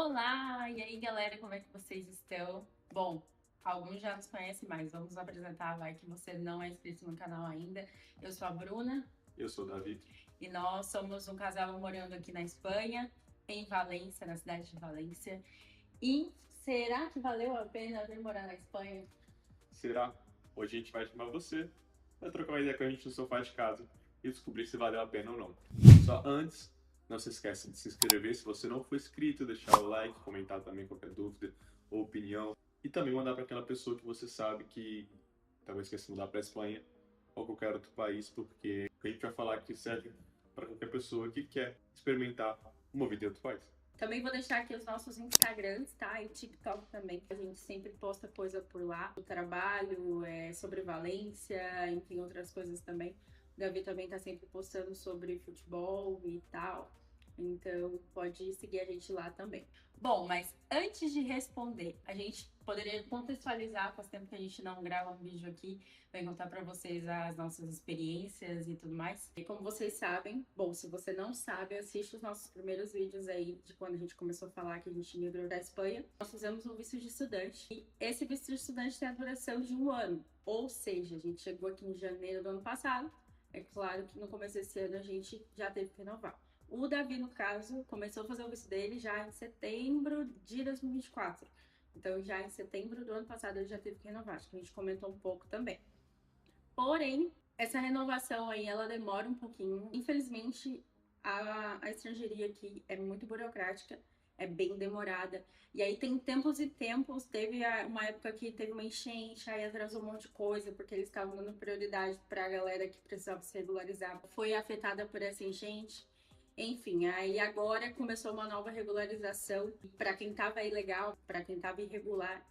Olá! E aí, galera, como é que vocês estão? Bom, alguns já nos conhecem, mas vamos apresentar, vai que você não é inscrito no canal ainda. Eu sou a Bruna. Eu sou o Davi. E nós somos um casal morando aqui na Espanha, em Valência, na cidade de Valência. E será que valeu a pena vir morar na Espanha? Será? Hoje a gente vai chamar você para trocar uma ideia com a gente no sofá de casa e descobrir se valeu a pena ou não. Só antes, não se esqueça de se inscrever se você não for inscrito, deixar o like, comentar também qualquer dúvida ou opinião e também mandar para aquela pessoa que você sabe que talvez quer se mudar para a Espanha ou qualquer outro país, porque o que a gente vai falar aqui serve para qualquer pessoa que quer experimentar uma vida em outro país. Também vou deixar aqui os nossos Instagrams, tá? E TikTok também. A gente sempre posta coisa por lá, do trabalho, sobre Valência, enfim, outras coisas também. O Davi também tá sempre postando sobre futebol e tal. Então, pode seguir a gente lá também. Bom, mas antes de responder, a gente poderia contextualizar, faz tempo que a gente não grava um vídeo aqui, vai contar para vocês as nossas experiências e tudo mais. E como vocês sabem, bom, se você não sabe, assiste os nossos primeiros vídeos aí de quando a gente começou a falar que a gente migrou da Espanha. Nós fizemos um visto de estudante e esse visto de estudante tem a duração de 1 ano, ou seja, a gente chegou aqui em janeiro do ano passado. É claro que no começo desse ano a gente já teve que renovar. O Davi, no caso, começou a fazer o visto dele já em setembro de 2024. Então, já em setembro do ano passado, ele já teve que renovar. Acho que a gente comentou um pouco também. Porém, essa renovação aí, ela demora um pouquinho. Infelizmente, a estrangeiria aqui é muito burocrática, é bem demorada. E aí tem tempos e tempos. Teve uma época que teve uma enchente, aí atrasou um monte de coisa, porque eles estavam dando prioridade para a galera que precisava se regularizar. Foi afetada por essa enchente. Enfim, aí agora começou uma nova regularização. Para quem estava ilegal, para quem estava irregular,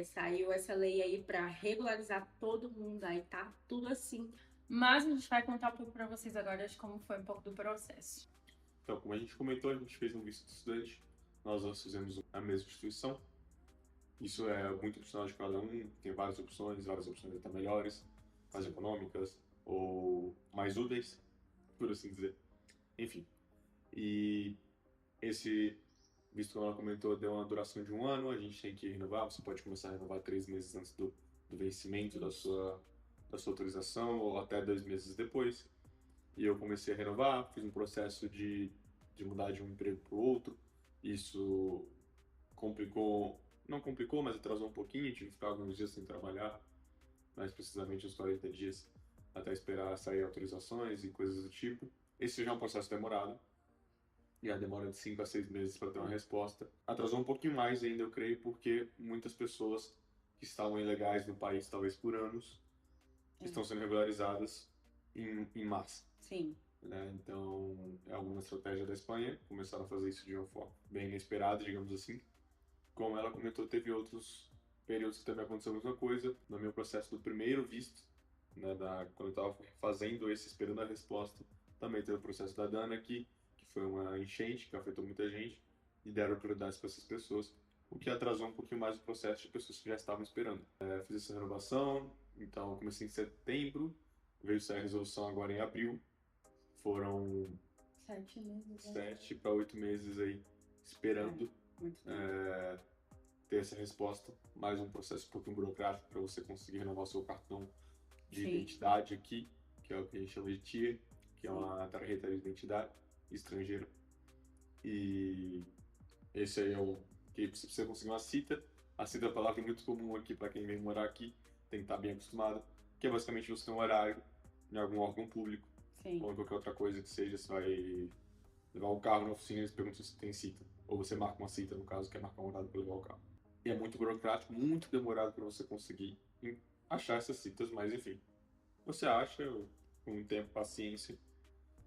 saiu essa lei aí para regularizar todo mundo. Aí tá tudo assim. Mas a gente vai contar um pouco para vocês agora de como foi um pouco do processo. Então, como a gente comentou, a gente fez um visto de estudante, nós dois fizemos a mesma instituição. Isso é muito opcional de cada um, tem várias opções até melhores, mais econômicas ou mais úteis, por assim dizer. Enfim, e esse visto, como ela comentou, deu uma duração de 1 ano, a gente tem que renovar, você pode começar a renovar 3 meses antes do vencimento da sua autorização ou até 2 meses depois. E eu comecei a renovar, fiz um processo de mudar de um emprego para o outro. Isso complicou, não complicou, mas atrasou um pouquinho, tive que ficar alguns dias sem trabalhar, mais precisamente uns 40 dias, até esperar sair autorizações e coisas do tipo. Esse já é um processo demorado, e a demora de 5 a 6 meses para ter uma resposta. Atrasou um pouquinho mais ainda, eu creio, porque muitas pessoas que estavam ilegais no país, talvez por anos, estão sendo regularizadas em massa. Sim. Né? Então, é alguma estratégia da Espanha, começaram a fazer isso de uma forma bem inesperada, digamos assim. Como ela comentou, teve outros períodos que também aconteceu a mesma coisa. No meu processo do primeiro visto, né, quando eu estava fazendo esse, esperando a resposta, também teve o processo da Dana aqui, que foi uma enchente que afetou muita gente, e deram prioridades para essas pessoas, o que atrasou um pouquinho mais o processo de pessoas que já estavam esperando. Fiz essa renovação, então comecei em setembro, veio sair a resolução agora em abril. Foram 7 meses. 7 para 8 meses aí esperando ter essa resposta. Mais um processo um pouquinho burocrático para você conseguir renovar o seu cartão de identidade aqui, que é o que a gente chama de TIE, que é uma tarjeta de identidade estrangeira. E esse aí é o que você precisa conseguir uma cita. A cita é uma palavra muito comum aqui para quem vem morar aqui, tem que estar bem acostumado, que é basicamente você ter um horário em algum órgão público. Sim. Ou em qualquer outra coisa que seja, você vai levar o carro na oficina e eles perguntam se tem cita. Ou você marca uma cita, no caso, que é marcar um horário para levar o carro. E é muito burocrático, muito demorado para você conseguir achar essas citas, mas enfim. Você acha com um tempo, paciência.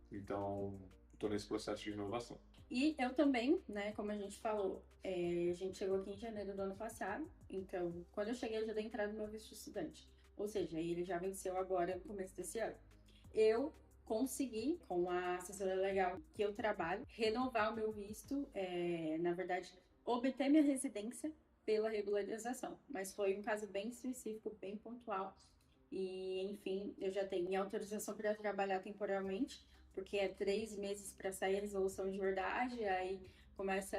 Então, estou nesse processo de renovação. E eu também, né, como a gente falou, a gente chegou aqui em janeiro do ano passado, então quando eu cheguei eu já dei entrada no meu visto de estudante. Ou seja, ele já venceu agora no começo desse ano. Eu consegui, com a assessora legal que eu trabalho, renovar o meu visto, na verdade, obter minha residência pela regularização. Mas foi um caso bem específico, bem pontual. E, enfim, eu já tenho autorização para trabalhar temporariamente, porque é 3 meses para sair a resolução de verdade, aí começa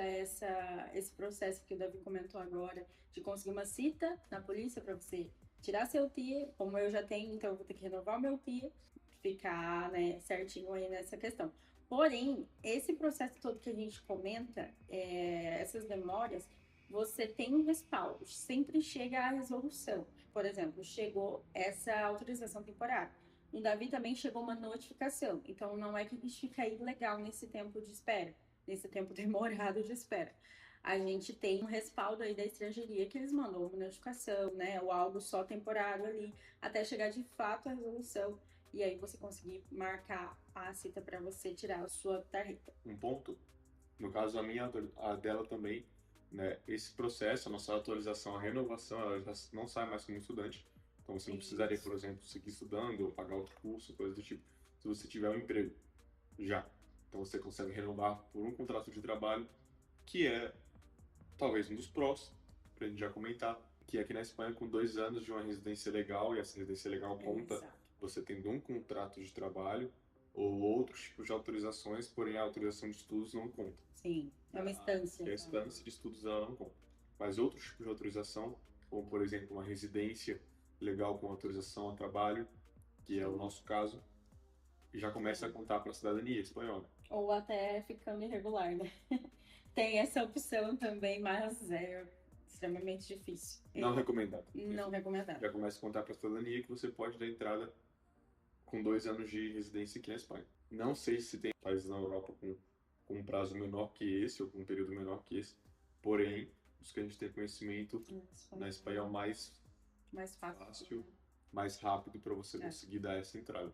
esse processo que o Davi comentou agora, de conseguir uma cita na polícia para você tirar seu TIA, como eu já tenho, então eu vou ter que renovar o meu TIA, ficar, né, certinho aí nessa questão. Porém, esse processo todo que a gente comenta, essas demórias, você tem um respaldo, sempre chega a resolução. Por exemplo, chegou essa autorização temporária. No Davi também chegou uma notificação, então não é que a gente fica ilegal nesse tempo de espera, nesse tempo demorado de espera. A gente tem um respaldo aí da estrangeiria que eles mandam uma notificação, né, ou algo só temporário ali, até chegar de fato a resolução e aí você conseguir marcar a cita para você tirar a sua tarjeta. Um ponto, no caso a minha, a dela também, né, esse processo, a nossa atualização, a renovação, ela já não sai mais como estudante. Então você não precisaria, por exemplo, seguir estudando ou pagar outro curso, coisa do tipo, se você tiver um emprego já. Então você consegue renovar por um contrato de trabalho, que é talvez um dos prós, pra gente já comentar, que aqui na Espanha, com 2 anos de uma residência legal, e essa residência legal conta Exato. você tendo um contrato de trabalho ou outros tipos de autorizações, porém a autorização de estudos não conta. Sim, é uma instância. Que a instância de estudos ela não conta. Mas outros tipos de autorização, como por exemplo uma residência legal com autorização a trabalho, que é o nosso caso, já começa a contar para a cidadania espanhola. Ou até ficando irregular, né? Tem essa opção também, mas é extremamente difícil. Não recomendado. Não recomendado. Já começa a contar para a cidadania que você pode dar entrada com 2 anos de residência aqui na Espanha. Não sei se tem países na Europa com um prazo menor que esse, ou com um período menor que esse, porém, os que a gente tem conhecimento, na Espanha é o mais fácil, mais rápido para você conseguir dar essa entrada.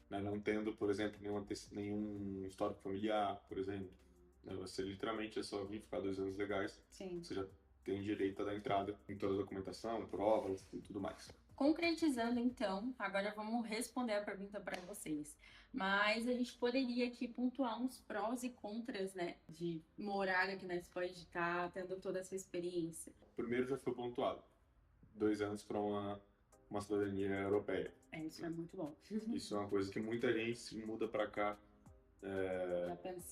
Né? Não tendo, por exemplo, nenhum histórico familiar, por exemplo. Né? Você literalmente é só vir ficar 2 anos legais, Sim. você já tem direito a dar entrada em toda a documentação, provas e tudo mais. Concretizando, então, agora vamos responder a pergunta para vocês. Mas a gente poderia aqui pontuar uns prós e contras, né? De morar aqui na Espanha, de estar tendo toda essa experiência. Primeiro já foi pontuado. 2 anos para uma cidadania europeia. Isso é muito bom. Isso é uma coisa que muita gente se muda para cá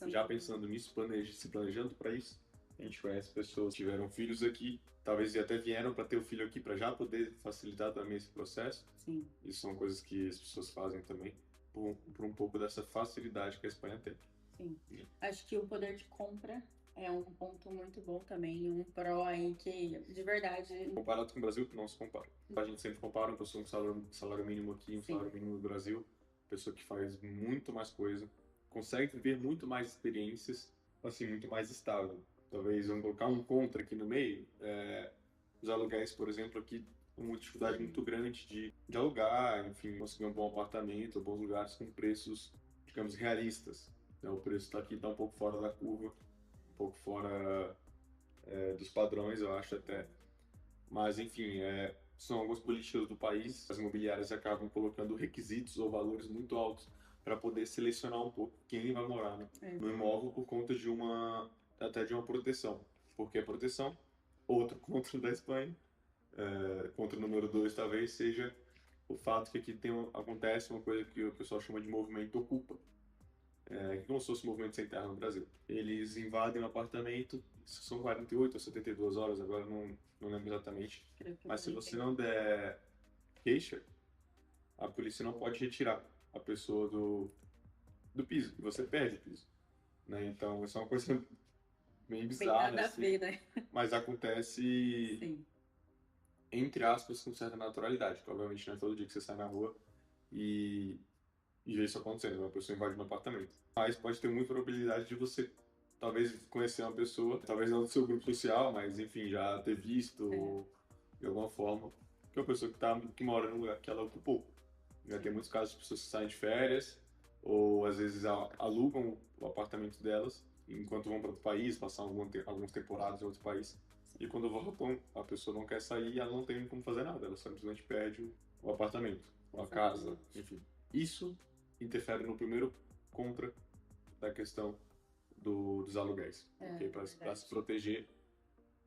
já pensando nisso, se planejando para isso. A gente conhece pessoas que tiveram filhos aqui, talvez até vieram para ter o filho aqui para já poder facilitar também esse processo. Sim. Isso são coisas que as pessoas fazem também por um pouco dessa facilidade que a Espanha tem. Sim. Acho que o poder de compra é um ponto muito bom também, um pró aí que, de verdade... Comparado com o Brasil, não se compara. A gente sempre compara uma pessoa com salário mínimo aqui, um salário mínimo no Brasil, pessoa que faz muito mais coisa, consegue viver muito mais experiências, assim, muito mais estável. Talvez vamos colocar um contra aqui no meio, os aluguéis, por exemplo, aqui uma dificuldade muito grande de alugar, enfim, conseguir um bom apartamento, bons lugares com preços, digamos, realistas. Então, o preço aqui está um pouco fora da curva, um pouco fora dos padrões, eu acho até. Mas, enfim, são algumas políticas do país. As imobiliárias acabam colocando requisitos ou valores muito altos para poder selecionar um pouco quem vai morar no imóvel por conta até de uma proteção. Porque a proteção, outro contra da Espanha, contra o número 2 talvez seja o fato que aqui acontece uma coisa que o pessoal chama de movimento ocupa, que como se fosse um movimento sem terra no Brasil. Eles invadem um apartamento, são 48 ou 72 horas, agora não lembro exatamente, mas se você não der queixa, a polícia não pode retirar a pessoa do piso, e você perde o piso. Né? Então, isso é uma coisa bem bizarra, nada assim, a ver, né? mas acontece... Sim. Entre aspas, com certa naturalidade, que obviamente não é todo dia que você sai na rua e vê isso acontecendo, uma pessoa invade um apartamento. Mas pode ter muita probabilidade de você, talvez, conhecer uma pessoa, talvez não do seu grupo social, mas enfim, já ter visto de alguma forma, que é uma pessoa que mora num lugar que ela ocupou. Tem muitos casos de pessoas que saem de férias, ou às vezes alugam o apartamento delas, enquanto vão para outro país, passar algumas temporadas em outro país. E quando voltam, a pessoa não quer sair e ela não tem como fazer nada, ela simplesmente perde o apartamento, a casa, enfim. Isso interfere no primeiro contra da questão dos aluguéis, porque para se proteger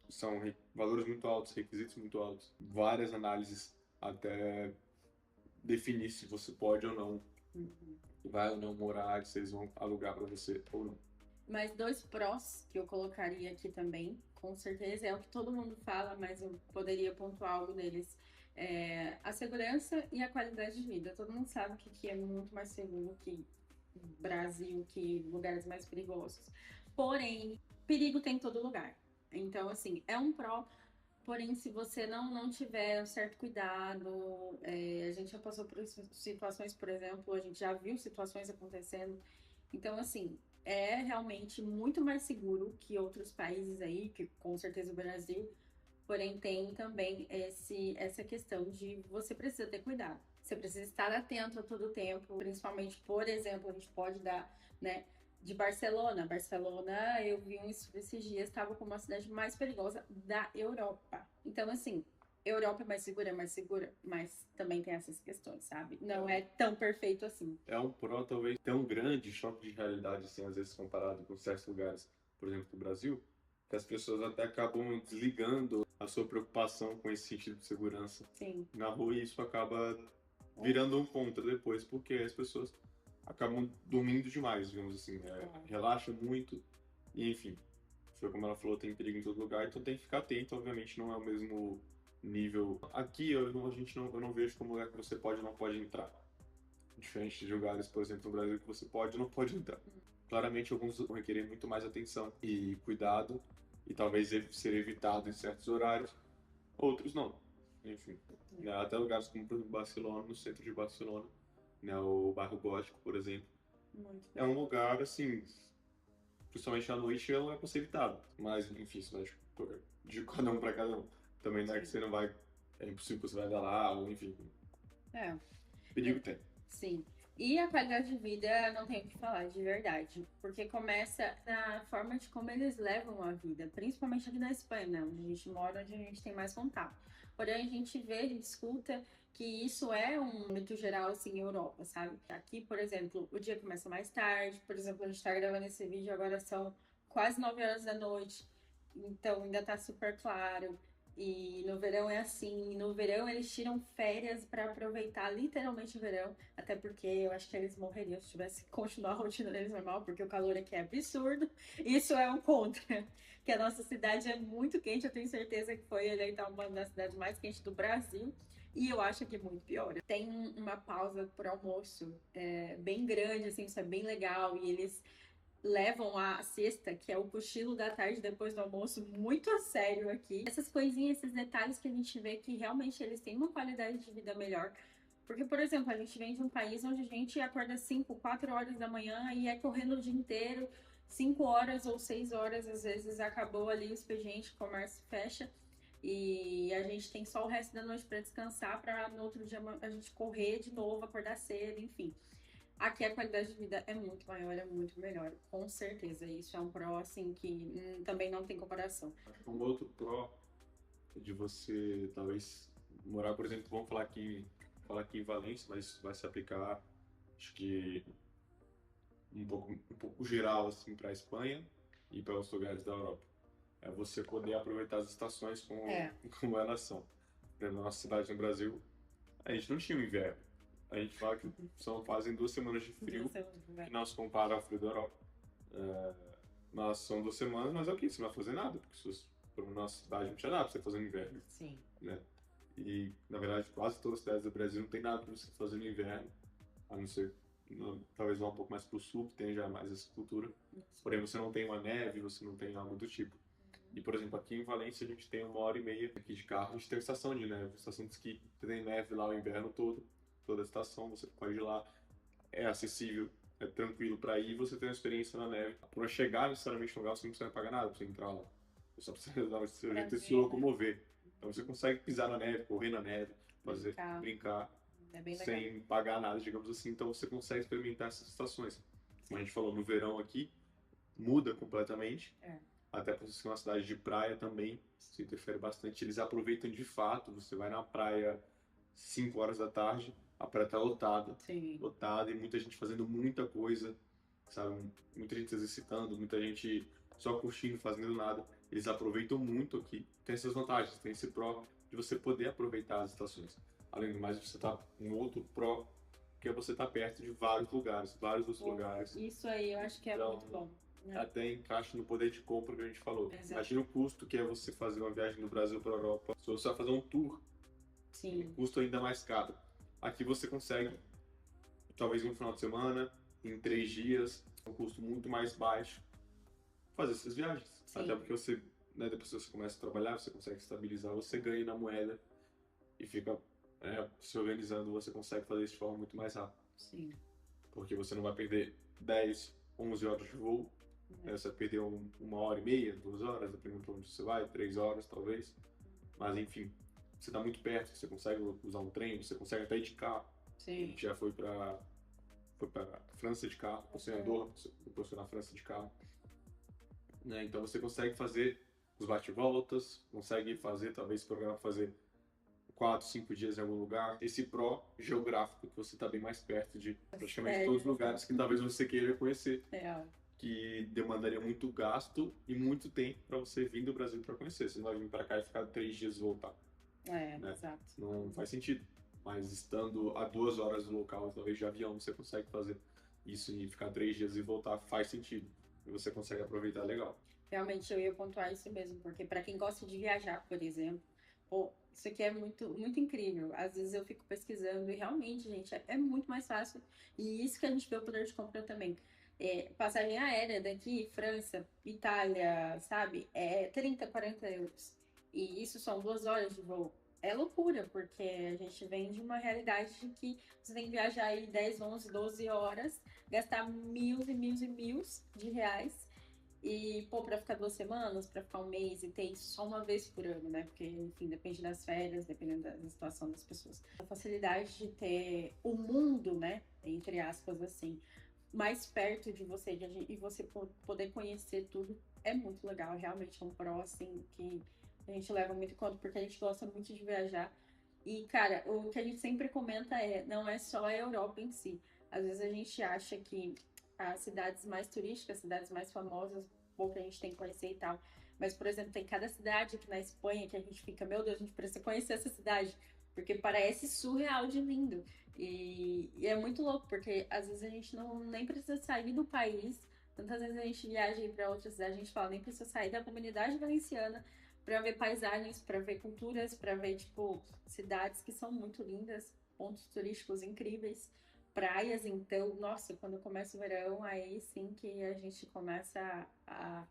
são valores muito altos, requisitos muito altos, várias análises até definir se você pode ou não, vai ou não morar, se eles vão alugar para você ou não. Mas dois prós que eu colocaria aqui também, com certeza, é o que todo mundo fala, mas eu poderia pontuar algo deles. É a segurança e a qualidade de vida. Todo mundo sabe que aqui é muito mais seguro que Brasil, que lugares mais perigosos. Porém, perigo tem em todo lugar. Então, assim, é um pró. Porém, se você não tiver um certo cuidado, a gente já passou por situações, por exemplo, a gente já viu situações acontecendo. Então, assim, é realmente muito mais seguro que outros países aí, que com certeza o Brasil, porém tem também essa questão de você precisa ter cuidado. Você precisa estar atento a todo tempo, principalmente, por exemplo, a gente pode dar, né, de Barcelona. Barcelona, eu vi esses dias, estava como a cidade mais perigosa da Europa. Então, assim, Europa é mais segura, mas também tem essas questões, sabe? Não é tão perfeito assim. É um pró, talvez, tão grande, choque de realidade, assim, às vezes comparado com certos lugares, por exemplo, do Brasil, que as pessoas até acabam desligando a sua preocupação com esse sentido de segurança Sim. na rua e isso acaba virando um contra depois, porque as pessoas acabam dormindo demais, digamos assim, né? Relaxam muito e, enfim, foi como ela falou, tem perigo em todo lugar, então tem que ficar atento, obviamente não é o mesmo nível. Aqui eu não vejo como lugar que você pode ou não pode entrar. Diferente de lugares, por exemplo, no Brasil, que você pode ou não pode entrar. Claramente, alguns vão requerer muito mais atenção e cuidado, e talvez ser evitado em certos horários, outros não. Enfim, né? Até lugares como, por exemplo, Barcelona, no centro de Barcelona, né? O bairro Gótico, por exemplo, é um lugar, assim, principalmente à noite, é um lugar para ser evitado. Mas, enfim, isso vai de cada um para cada um. Também não é que você não vai, é impossível que você vai dar lá, ou enfim, É. perigo tem. Sim. E a qualidade de vida não tem o que falar, de verdade. Porque começa na forma de como eles levam a vida, principalmente aqui na Espanha, né? Onde a gente mora, onde a gente tem mais contato. Porém, a gente vê e escuta que isso é um âmbito geral, assim, em Europa, sabe? Aqui, por exemplo, o dia começa mais tarde. Por exemplo, a gente tá gravando esse vídeo, agora são quase 9 horas da noite. Então, ainda tá super claro. E no verão é assim, no verão eles tiram férias para aproveitar literalmente o verão, até porque eu acho que eles morreriam se tivesse que continuar a rotina deles normal, porque o calor aqui é absurdo. Isso é um contra, que a nossa cidade é muito quente, eu tenho certeza que foi eleita uma das cidades mais quentes do Brasil. E eu acho que é muito pior. Tem uma pausa por almoço bem grande, assim, isso é bem legal. E eles levam a siesta, que é o cochilo da tarde depois do almoço, muito a sério aqui. Essas coisinhas, esses detalhes que a gente vê que realmente eles têm uma qualidade de vida melhor. Porque, por exemplo, a gente vem de um país onde a gente acorda 5, 4 horas da manhã e é correndo o dia inteiro, 5 horas ou 6 horas, às vezes acabou ali o expediente, o comércio fecha. E a gente tem só o resto da noite para descansar, para no outro dia a gente correr de novo, acordar cedo, enfim. Aqui a qualidade de vida é muito maior, é muito melhor, com certeza. Isso é um pró, assim, que também não tem comparação. Acho que um outro pró de você talvez morar, por exemplo, vamos falar aqui em Valência, mas vai se aplicar, acho que um pouco geral assim para a Espanha e para os lugares da Europa. É você poder aproveitar as estações como elas são. Na nossa cidade no Brasil, a gente não tinha o inverno. A gente fala que fazem 2 semanas de frio, que não se compara ao frio da Europa. Mas são 2 semanas, mas é o que? Você não vai fazer nada, porque na nossa cidade não tinha nada pra você fazer no inverno. Sim. Né? E, na verdade, quase todas as cidades do Brasil não tem nada pra você fazer no inverno, a não ser, talvez vá um pouco mais pro sul, que tem já mais essa cultura. Porém, você não tem uma neve, você não tem algo do tipo. E, por exemplo, aqui em Valência a gente tem 1 hora e meia aqui de carro, a gente tem uma estação de neve, estação de esqui. Você tem neve lá o inverno todo, toda a estação, você pode ir lá, é acessível, é tranquilo para ir, você tem uma experiência na neve. Para chegar necessariamente no lugar, você não precisa pagar nada para você entrar lá. Você só precisa dar o seu jeito de se locomover. Então você consegue pisar na neve, correr na neve, brincar sem pagar nada, digamos assim. Então você consegue experimentar essas estações. Como a gente falou, no verão aqui, muda completamente. Até por ser uma cidade de praia também, isso interfere bastante. Eles aproveitam de fato, você vai na praia 5 horas da tarde, a praia tá lotada. Sim. Lotada e muita gente fazendo muita coisa, sabe? Muita gente se exercitando, muita gente só curtindo, fazendo nada. Eles aproveitam muito aqui. Tem essas vantagens, tem esse pró de você poder aproveitar as estações. Além do mais, você tá um outro pró, que é você estar perto de vários lugares, vários outros lugares. Isso aí, eu acho que é Então, muito bom. até encaixa no poder de compra que a gente falou. Exato. Imagina o custo que é você fazer uma viagem do Brasil para a Europa. Se você vai fazer um tour, Sim. um custo ainda mais caro. Aqui você consegue, talvez em um final de semana, em 3 dias, um custo muito mais baixo, fazer essas viagens. Sim. Até porque você, né, depois que você começa a trabalhar, você consegue estabilizar, você ganha na moeda e fica se organizando, você consegue fazer isso de forma muito mais rápida. Sim. Porque você não vai perder 10, 11 horas de voo, você vai perder 1h30, 2 horas, dependendo de onde você vai, 3 horas talvez. Mas enfim, você está muito perto, você consegue usar um trem, você consegue até ir de carro. Sim. A gente já foi para França de carro, você andou, depois foi na França de carro. Né? Então você consegue fazer os bate-voltas, consegue fazer, talvez, programa fazer 4, 5 dias em algum lugar. Esse pró geográfico, que você está bem mais perto de praticamente todos os lugares que talvez você queira conhecer. Que demandaria muito gasto e muito tempo para você vir do Brasil para conhecer. Você não vai vir para cá e ficar 3 dias e voltar. Né? Exato. Não faz sentido. Mas estando a 2 horas do local, talvez de avião, você consegue fazer isso e ficar 3 dias e voltar, faz sentido. E você consegue aproveitar legal. Realmente, eu ia pontuar isso mesmo, porque para quem gosta de viajar, por exemplo, isso aqui é muito, muito incrível. Às vezes eu fico pesquisando e realmente, gente, é muito mais fácil. E isso que a gente vê o poder de compra também. Passagem aérea daqui, França, Itália, sabe? 30, 40 euros. E isso são 2 horas de voo. É loucura, porque a gente vem de uma realidade de que você tem que viajar aí 10, 11, 12 horas, gastar mil e mil e mil de reais. E, pra ficar 2 semanas, pra ficar um mês e ter isso só uma vez por ano, né? Porque, enfim, depende das férias, dependendo da situação das pessoas. A facilidade de ter o mundo, né? Entre aspas, assim, mais perto de você e você poder conhecer tudo é muito legal. Realmente é um pró, assim, que a gente leva muito em conta, porque a gente gosta muito de viajar. E, cara, o que a gente sempre comenta não é só a Europa em si. Às vezes a gente acha que as cidades mais turísticas, cidades mais famosas, pouco a gente tem que conhecer e tal. Mas, por exemplo, tem cada cidade aqui na Espanha que a gente fica, meu Deus, a gente precisa conhecer essa cidade, porque parece surreal de lindo. E é muito louco, porque às vezes a gente nem precisa sair do país. Tantas vezes a gente viaja para outra cidade, a gente fala, nem precisa sair da comunidade valenciana para ver paisagens, para ver culturas, para ver, tipo, cidades que são muito lindas, pontos turísticos incríveis. Praias, então, nossa, quando começa o verão, aí sim que a gente começa a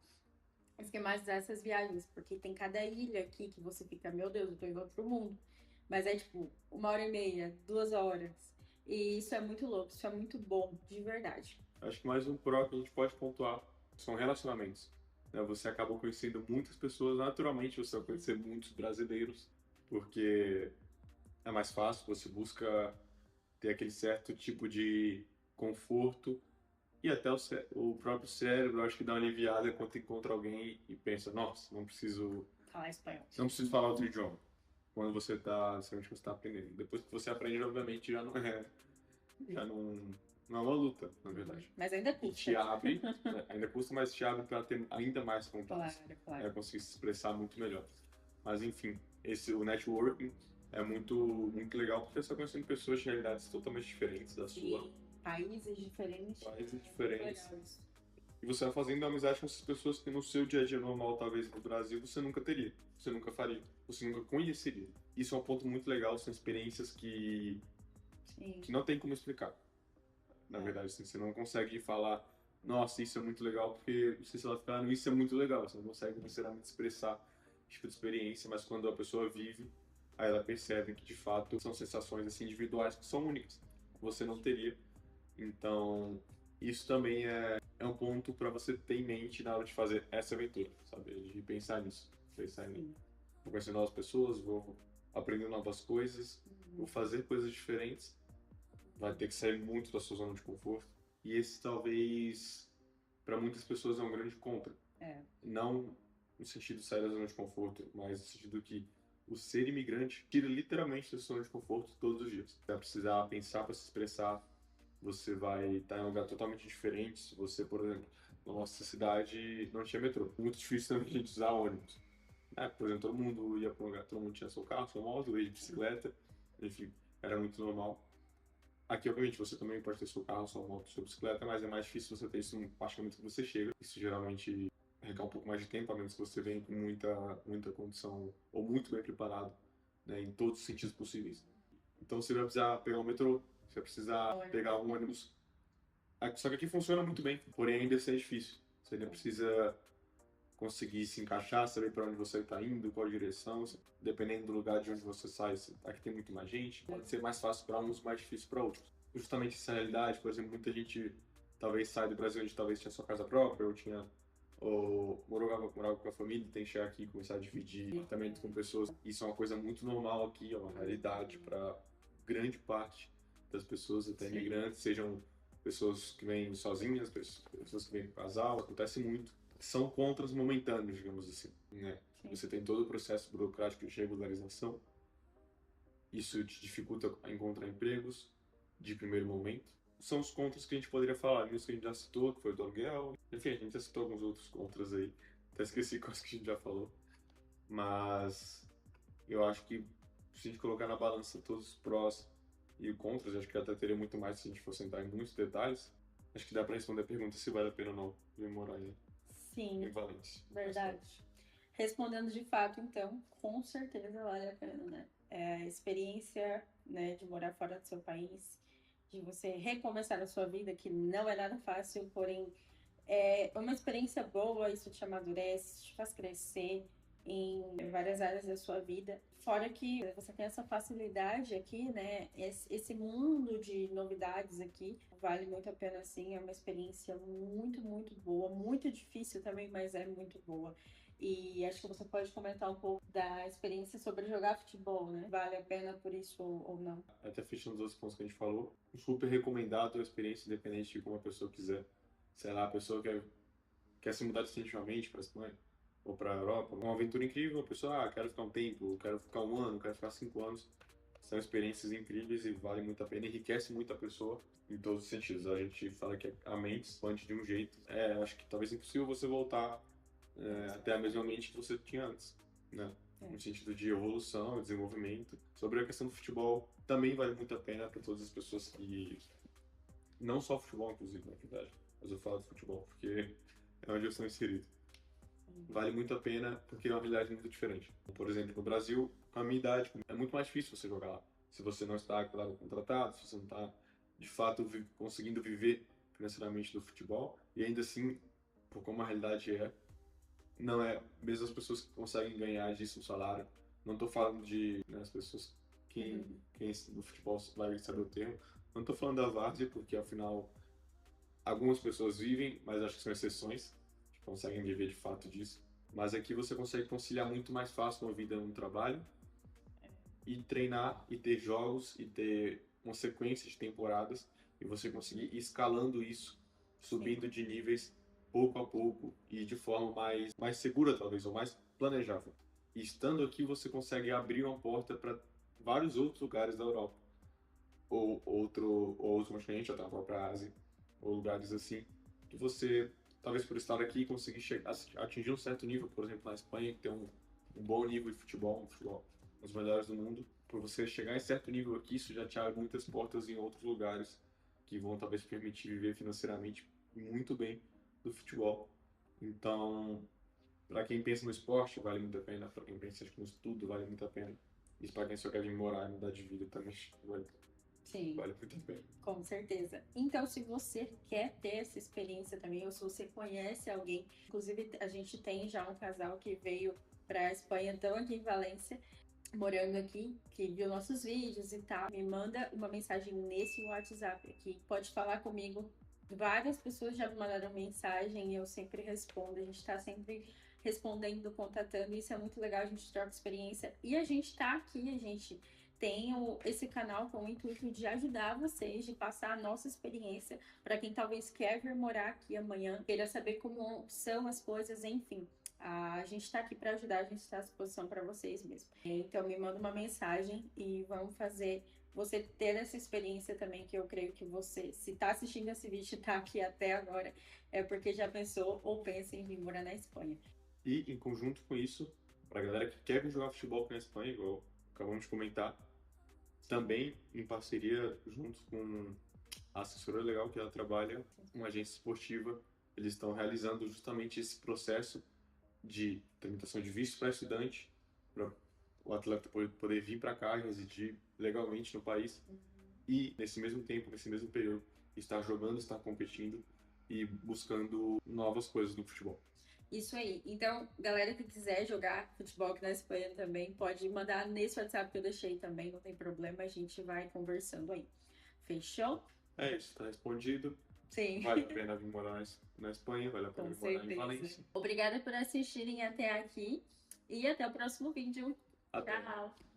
esquematizar essas viagens, porque tem cada ilha aqui que você fica, meu Deus, eu tô em outro mundo. Mas é tipo 1h30, 2 horas. E isso é muito louco, isso é muito bom, de verdade. Acho que mais um pró que a gente pode pontuar são relacionamentos. Né? Você acaba conhecendo muitas pessoas, naturalmente você vai conhecer muitos brasileiros, porque é mais fácil, você busca ter aquele certo tipo de conforto e até o próprio cérebro, acho que dá uma aliviada quando encontra alguém e pensa, nossa, não preciso falar espanhol. Não preciso falar outro idioma. Quando você está aprendendo. Depois que você aprende, obviamente, já não é uma luta, na verdade. Mas ainda E custa. te abre, né? Ainda custa, mas te abre para ter ainda mais contatos. Claro. Conseguir se expressar muito melhor. Mas enfim, o networking é muito, muito legal porque você está conhecendo pessoas de realidades totalmente diferentes da sua. Países diferentes. Legais. E você vai fazendo amizade com essas pessoas que no seu dia a dia normal, talvez no Brasil, você nunca teria, você nunca faria, você nunca conheceria. Isso é um ponto muito legal, são experiências que não tem como explicar. Na verdade, assim, você não consegue falar, nossa, isso é muito legal, porque você vai ficar, isso é muito legal, você não consegue necessariamente expressar esse tipo de experiência, mas quando a pessoa vive, aí ela percebe que de fato são sensações assim, individuais que são únicas, que você não teria. Então, isso também é um ponto para você ter em mente na hora de fazer essa aventura, sabe? De pensar nisso. Vou conhecer novas pessoas, vou aprender novas coisas, vou fazer coisas diferentes. Vai ter que sair muito da sua zona de conforto. E esse talvez, para muitas pessoas, é um grande contra. Não no sentido de sair da zona de conforto, mas no sentido que o ser imigrante tira literalmente da sua zona de conforto todos os dias. Você vai precisar pensar para se expressar. Você vai estar em um lugar totalmente diferente. Se você, por exemplo, na nossa cidade não tinha metrô. Muito difícil também a gente usar ônibus. Por exemplo, todo mundo ia para um lugar, todo mundo tinha seu carro, sua moto, ia de bicicleta, enfim, era muito normal. Aqui, obviamente, você também pode ter seu carro, sua moto, sua bicicleta, mas é mais difícil você ter isso no apartamento que você chega. Isso geralmente requer um pouco mais de tempo, a menos que você venha com muita condição ou muito bem preparado, né, em todos os sentidos possíveis. Então você vai precisar pegar um metrô, você vai precisar pegar um ônibus. Só que aqui funciona muito bem, porém ainda assim é difícil. Você ainda precisa conseguir se encaixar, saber para onde você está indo, qual direção. Dependendo do lugar de onde você sai, aqui tem muito mais gente. Pode ser mais fácil para uns, mais difícil para outros. Justamente essa realidade, por exemplo, muita gente talvez sai do Brasil onde talvez tinha sua casa própria, ou morava com a família, tem que chegar aqui e começar a dividir apartamento com pessoas. Isso é uma coisa muito normal aqui, é uma realidade para grande parte das pessoas, até imigrantes, sejam pessoas que vêm sozinhas, pessoas que vêm com casal, acontece muito. São contras momentâneos, digamos assim, né? Você tem todo o processo burocrático de regularização, isso te dificulta a encontrar empregos de primeiro momento. São os contras que a gente poderia falar, isso que a gente já citou, que foi o do aluguel. Enfim, a gente já citou alguns outros contras aí, até esqueci quais que a gente já falou. Mas eu acho que se a gente colocar na balança todos os prós e contras, acho que até teria muito mais se a gente fosse entrar em muitos detalhes. Acho que dá para responder a pergunta se vale a pena ou não vir morar em Valência. Verdade. Respondendo de fato, então, com certeza vale a pena, né? A experiência, né, de morar fora do seu país, de você recomeçar a sua vida, que não é nada fácil, porém é uma experiência boa, isso te amadurece, te faz crescer em várias áreas da sua vida. Fora que você tem essa facilidade aqui, né? Esse mundo de novidades aqui vale muito a pena, sim. É uma experiência muito, muito boa. Muito difícil também, mas é muito boa. E acho que você pode comentar um pouco da experiência sobre jogar futebol, né? Vale a pena por isso ou não? Até fechando os outros pontos que a gente falou, super recomendado a experiência, independente de como a pessoa quiser. Sei lá, a pessoa quer se mudar definitivamente para a Espanha ou para a Europa, uma aventura incrível, a pessoa, quero ficar um tempo, quero ficar um ano, quero ficar 5 anos. São experiências incríveis e vale muito a pena, enriquece muito a pessoa em todos os sentidos. A gente fala que a mente expande de um jeito, acho que talvez é impossível você voltar até a mesma mente que você tinha antes, né? No sentido de evolução, desenvolvimento. Sobre a questão do futebol, também vale muito a pena para todas as pessoas que... Não só futebol, inclusive, na verdade, mas eu falo de futebol, porque é onde eu sou inserido. Vale muito a pena porque é uma realidade muito diferente. Por exemplo, no Brasil, a minha idade é muito mais difícil você jogar lá. Se você não está, claro, contratado, se você não está, de fato, conseguindo viver financeiramente do futebol, e ainda assim, por como a realidade não é, mesmo as pessoas que conseguem ganhar disso um salário, não estou falando de as pessoas quem no futebol vai saber o termo, não estou falando da várzea, porque afinal algumas pessoas vivem, mas acho que são exceções que conseguem viver de fato disso. Mas aqui você consegue conciliar muito mais fácil uma vida no trabalho e treinar e ter jogos e ter uma sequência de temporadas e você conseguir ir escalando isso, subindo de níveis pouco a pouco e de forma mais segura talvez, ou mais planejável. E estando aqui você consegue abrir uma porta para vários outros lugares da Europa, ou outros continentes, até a própria Ásia, ou lugares assim, que você, talvez por estar aqui, conseguir atingir um certo nível, por exemplo, na Espanha, que tem um bom nível de futebol, um futebol dos melhores do mundo. Por você chegar em certo nível aqui, isso já te abre muitas portas em outros lugares que vão talvez permitir viver financeiramente muito bem do futebol. Então, para quem pensa no esporte, vale muito a pena. Para quem pensa no estudo, vale muito a pena. E para quem só quer vir morar e mudar de vida também, vale muito a pena. Com certeza. Então, se você quer ter essa experiência também, ou se você conhece alguém, inclusive a gente tem já um casal que veio para a Espanha, estão aqui em Valência, morando aqui, que viu nossos vídeos e tal, me manda uma mensagem nesse WhatsApp aqui, pode falar comigo. Várias pessoas já me mandaram mensagem e eu sempre respondo, a gente está sempre respondendo, contatando, isso é muito legal, a gente troca experiência e a gente tá aqui, a gente tem esse canal com o intuito de ajudar vocês, de passar a nossa experiência para quem talvez quer vir morar aqui amanhã, queira saber como são as coisas, enfim. A gente está aqui para ajudar, a gente está à disposição para vocês mesmo. Então me manda uma mensagem e vamos fazer você ter essa experiência também, que eu creio que você, se está assistindo esse vídeo e está aqui até agora, é porque já pensou ou pensa em vir morar na Espanha. E em conjunto com isso, para a galera que quer vir jogar futebol aqui na Espanha, igual acabamos de comentar, também em parceria junto com a assessora legal que ela trabalha, uma agência esportiva, eles estão realizando justamente esse processo de tramitação de visto para estudante, para o atleta poder vir para cá e residir legalmente no país e, nesse mesmo tempo, nesse mesmo período, estar jogando, estar competindo e buscando novas coisas no futebol. Isso aí. Então, galera que quiser jogar futebol aqui na Espanha também, pode mandar nesse WhatsApp que eu deixei também, não tem problema, a gente vai conversando aí. Fechou? É isso, está respondido. Sim. Vale a pena vir morar na Espanha, vale a pena Com vir morar em certeza. Valência. Obrigada por assistirem até aqui e até o próximo vídeo. Até. Tchau!